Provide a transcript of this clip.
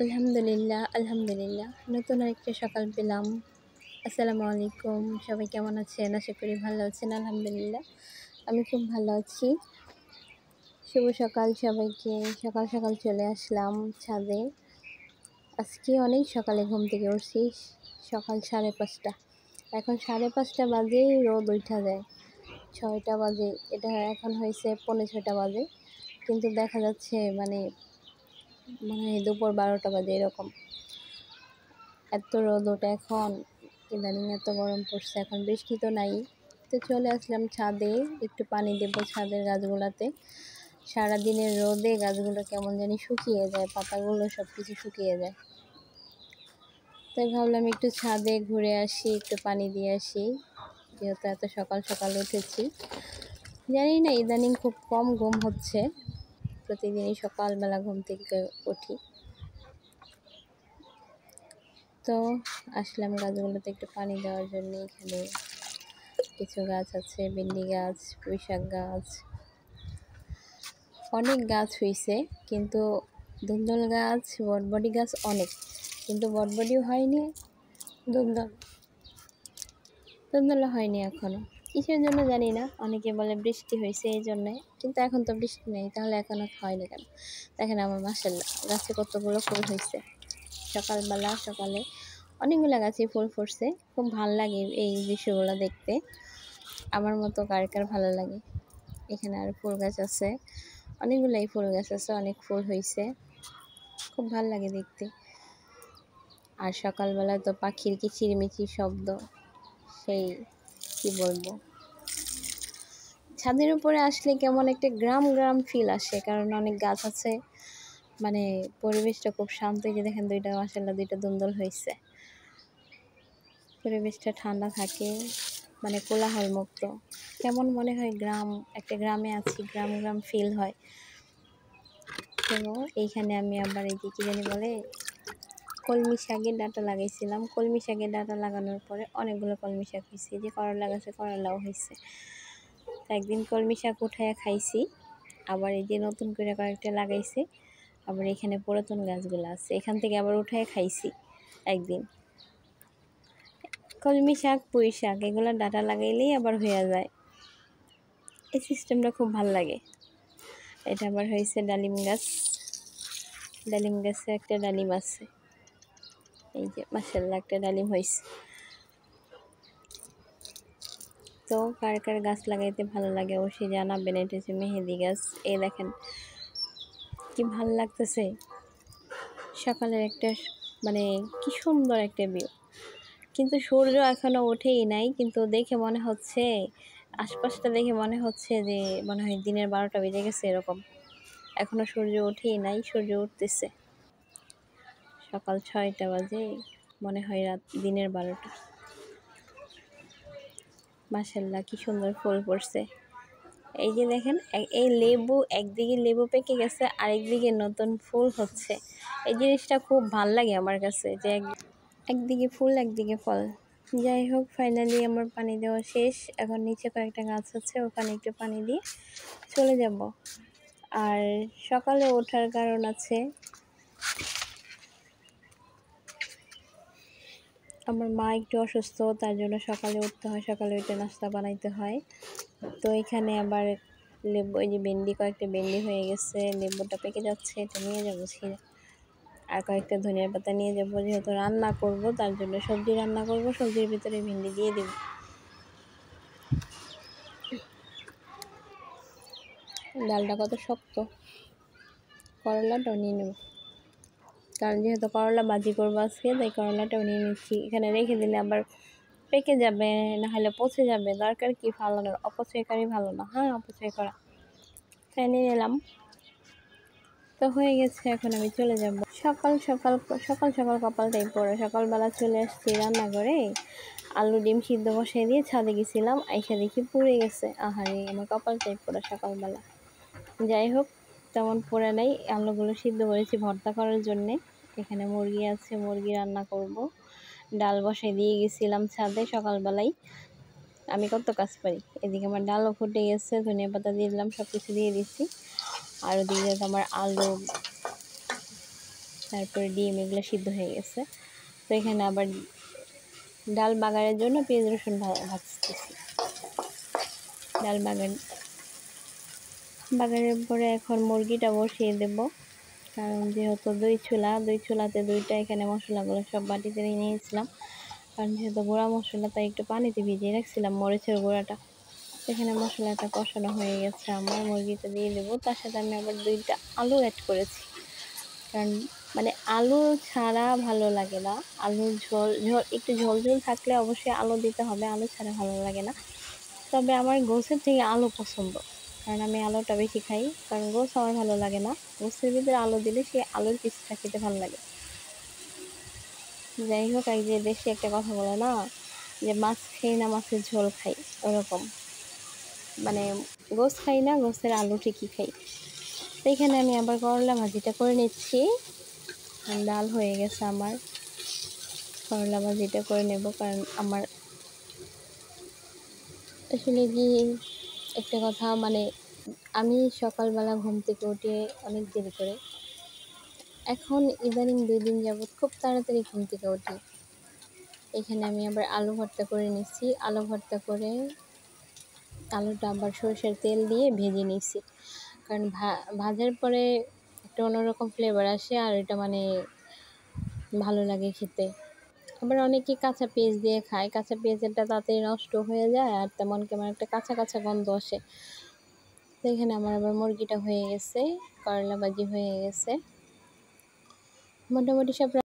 আলহামদুলিল্লাহ, আলহামদুলিল্লাহ। নতুন আরেকটা সকাল পেলাম। আসসালামু আলাইকুম। সবাই কেমন আছেন? আশা করি ভালো আছেন। আলহামদুলিল্লাহ, আমি খুব ভালো আছি। শুভ সকাল সবাইকে। সকাল সকাল চলে আসলাম ছাদে। আজকে অনেক সকালে ঘুম থেকে উঠছি, সকাল 5:30। এখন 5:30 বাজেই রোদ উঠা যায়। 6টা বাজে, এটা এখন হয়েছে 6:45 বাজে, কিন্তু দেখা যাচ্ছে মানে দুপুর 12টা বাজে এরকম। এত রোদ ওঠে এখন, ইদানিং এত গরম পড়ছে। এখন বৃষ্টি তো নাই, তো চলে আসলাম ছাদে, একটু পানি দেবো ছাদের গাছগুলোতে। সারাদিনের রোদে গাছগুলো কেমন জানি শুকিয়ে যায়, পাতাগুলো সব কিছু শুকিয়ে যায়। তাই ভাবলাম একটু ছাদে ঘুরে আসি, একটু পানি দিয়ে আসি, যেহেতু এত সকাল সকাল উঠেছি। জানি না, ইদানিং খুব কম ঘুম হচ্ছে, প্রতিদিনই সকালবেলা ঘুম থেকে উঠি। তো আসলাম গাছগুলোতে একটু পানি দেওয়ার জন্য। এখানে কিছু গাছ আছে, ভেন্ডি গাছ, পুঁইশাক গাছ, অনেক গাছ হয়েছে, কিন্তু ধুন্দুল গাছ, বটবটি গাছ অনেক, কিন্তু বটবটিও হয়নি, ধুন্দুলও হয়নি এখনও। কিসের জন্য জানি না, অনেকে বলে বৃষ্টি হয়েছে এই জন্যে, কিন্তু এখন তো বৃষ্টি নেই, তাহলে এখনও হয় না কেন? দেখেন আমার মাশাআল্লাহ গাছে কতগুলো ফুল হয়েছে। সকালে অনেকগুলো গাছে ফুল ফুটছে। খুব ভালো লাগে এই দৃশ্যগুলো দেখতে। আমার মতো কার কার ভালো লাগে? এখানে আর ফুল গাছ আছে, অনেকগুলাই ফুল গাছ আছে, অনেক ফুল হয়েছে, খুব ভালো লাগে দেখতে। আর সকালবেলা তো পাখির কিচিরমিচির শব্দ, সেই কি বলবো। ছাদের উপরে আসলে কেমন একটা গ্রাম গ্রাম ফিল আসে, কারণ অনেক গাছ আছে, মানে পরিবেশটা খুব শান্ত। যে দেখেন মাশাআল্লাহ দুইটা ধুন্দুল হয়েছে, পরিবেশটা ঠান্ডা থাকে, মানে কোলাহল মুক্ত। কেমন মনে হয় একটা গ্রামে আছি, গ্রাম গ্রাম ফিল হয়। তো এইখানে আমি আবার এই যে কি জানি বলে, কলমি শাকের ডাঁটা লাগাইছিলাম। কলমি শাকের ডাঁটা লাগানোর পরে অনেকগুলো কলমি শাক হয়েছে। যে করলা গাছে করলাও হয়েছে। তো একদিন কলমি শাক উঠাইয়া খাইছি, আবার এই যে নতুন করে কয়েকটা লাগাইছে। আবার এখানে পুরাতন গাছগুলো আছে, এখান থেকে আবার উঠাইয়া খাইছি একদিন। কলমি শাক, পুঁই শাক এগুলো ডাঁটা লাগাইলেই আবার হয়ে যায়। এই সিস্টেমটা খুব ভাল লাগে। এটা আবার হয়েছে ডালিম গাছ, ডালিম গাছে একটা ডালিম আছে, এই যে মাশাআল্লাহ একটা ডালিম হয়েছে। তো কার কার গাছ লাগাইতে ভালো লাগে অবশ্যই জানাবেন। এটা হচ্ছে মেহেদি গাছ। এই দেখেন কি ভালো লাগতেছে, সকালের একটা মানে কি সুন্দর একটা ভিউ। কিন্তু সূর্য এখনো ওঠেই নাই, কিন্তু দেখে মনে হচ্ছে, আশপাশটা দেখে মনে হচ্ছে যে মনে হয় দিনের 12টা বেজে গেছে এরকম। এখনো সূর্য ওঠেই নাই, সূর্য উঠতেছে। সকাল 6টা বাজে, মনে হয় দিনের 12টা। মাশাআল্লাহ কি সুন্দর ফুল পড়ছে। এই যে দেখেন, এই লেবু, একদিকে লেবু পেকে গেছে, আরেকদিকে নতুন ফুল হচ্ছে। এই জিনিসটা খুব ভাল লাগে আমার কাছে, যে একদিকে ফুল একদিকে ফল। যাই হোক, ফাইনালি আমার পানি দেওয়া শেষ। এখন নিচে কয়েকটা গাছ আছে, ওখানে একটু পানি দিয়ে চলে যাব। আর সকালে ওঠার কারণ আছে, আমার মা একটু অসুস্থ, তার জন্য সকালে উঠতে হয়, সকালে উঠে নাস্তা বানাইতে হয়। তো এখানে আবার লেবু, এই যে কয়েকটা ভেন্ডি হয়ে গেছে, লেবুটা পেকে যাচ্ছে, এটা নিয়ে যাবো ছিঁড়ে। আর কয়েকটা ধনিয়া পাতা নিয়ে যাবো, যেহেতু রান্না করব, তার জন্য সবজি রান্না করব, সবজির ভিতরে ভেন্ডি দিয়ে দেব। ডালটা কত শক্ত, করলাটাও নিয়ে নেব, কারণ যেহেতু করলা ভাজি করবো আজকে, তাই করলাটাও নিয়ে নিচ্ছি। এখানে রেখে দিলে আবার পেকে যাবে, না হলে পচে যাবে। দরকার কি ফালানোর, অপচয়কারী ভালো না। হ্যাঁ, অপচয় করা। তাই নিয়ে এলাম, তো হয়ে গেছে। এখন আমি চলে যাব। সকাল সকাল কপালটাই পড়ে। সকালবেলা চলে আসছি রান্নাঘরে, আলু ডিম সিদ্ধ বসাই দিয়ে ছাদে গেছিলাম, আইসা দেখি পুড়ে গেছে। আহারে, আমার কপালটাই পড়ে সকালবেলা। যাই হোক, তেমন পড়ে নাই। আলুগুলো সিদ্ধ করেছি ভর্তা করার জন্যে। এখানে মুরগি আছে, মুরগি রান্না করব। ডাল বসাই দিয়ে গেছিলাম ছাদে সকালবেলায়। আমি কত কাজ পারি। এদিকে আমার ডালও ফুটে গেছে, ধনিয়া পাতা দিয়ে দিলাম, সব কিছু দিয়ে দিচ্ছি। আর ওদিকে আমার আলু তারপরে ডিম এগুলো সিদ্ধ হয়ে গেছে। তো এখানে আবার ডাল বাগারের জন্য পেঁয়াজ রসুন ভাজতেছি। ডাল বাগারের পরে এখন মুরগিটা বসিয়ে দেব, কারণ যেহেতু দুই চুলাতে দুইটা এখানে মশলাগুলো সব বাটিতে নিয়েছিলাম। কারণ যেহেতু গুঁড়া মশলা, তাই একটু পানিতে ভিজিয়ে রাখছিলাম মরিচের গুঁড়াটা। এখানে মশলাটা কষানো হয়ে গেছে, আমার মুরগিটা দিয়ে দেবো। তার সাথে আমি আবার 2টা আলু অ্যাড করেছি, কারণ মানে আলু ছাড়া ভালো লাগে না। আলুর ঝোল একটু ঝোল থাকলে অবশ্যই আলু দিতে হবে, আলু ছাড়া ভালো লাগে না। তবে আমার গোছের থেকে আলু পছন্দ, কারণ আমি আলুটা বেশি খাই। কারণ গোছ আমার ভালো লাগে না, গোছের ভিতরে আলু দিলে সেই আলুর পিসটা খেতে ভালো লাগে। যাই হোক, এই যে দেশে একটা কথা বলে না, যে মাছ খাই না মাছের ঝোল খাই, ওরকম। মানে গোছ খাই না, গোছের আলু ঠিকই খাই। তো এখানে আমি আবার করলা ভাজিটা করে নিচ্ছি। ডাল হয়ে গেছে আমার, করলা ভাজিটা করে নেব। কারণ আমার আসলে কি একটা কথা, মানে আমি সকালবেলা ঘুম থেকে উঠে অনেক দেরি করে, এখন ইদানিং 2 দিন যাবৎ খুব তাড়াতাড়ি ঘুম থেকে উঠি। এখানে আমি আবার আলু ভর্তা করে নিচ্ছি। আলু ভর্তা করে আলুটা আবার সরষের তেল দিয়ে ভেজে নিচ্ছি, কারণ ভাজার পরে একটা অন্যরকম ফ্লেভার আসে, আর এটা মানে ভালো লাগে খেতে। আবার অনেকে কাঁচা পেঁয়াজ দিয়ে খায়, কাঁচা পেঁয়াজেরটা তাড়াতাড়ি নষ্ট হয়ে যায়, আর তেমন কেমন একটা কাঁচা কাঁচা গন্ধ আসে। তো এখানে আমার আবার মুরগিটা হয়ে গেছে, করলা ভাজি হয়ে গেছে, মোটামুটি সব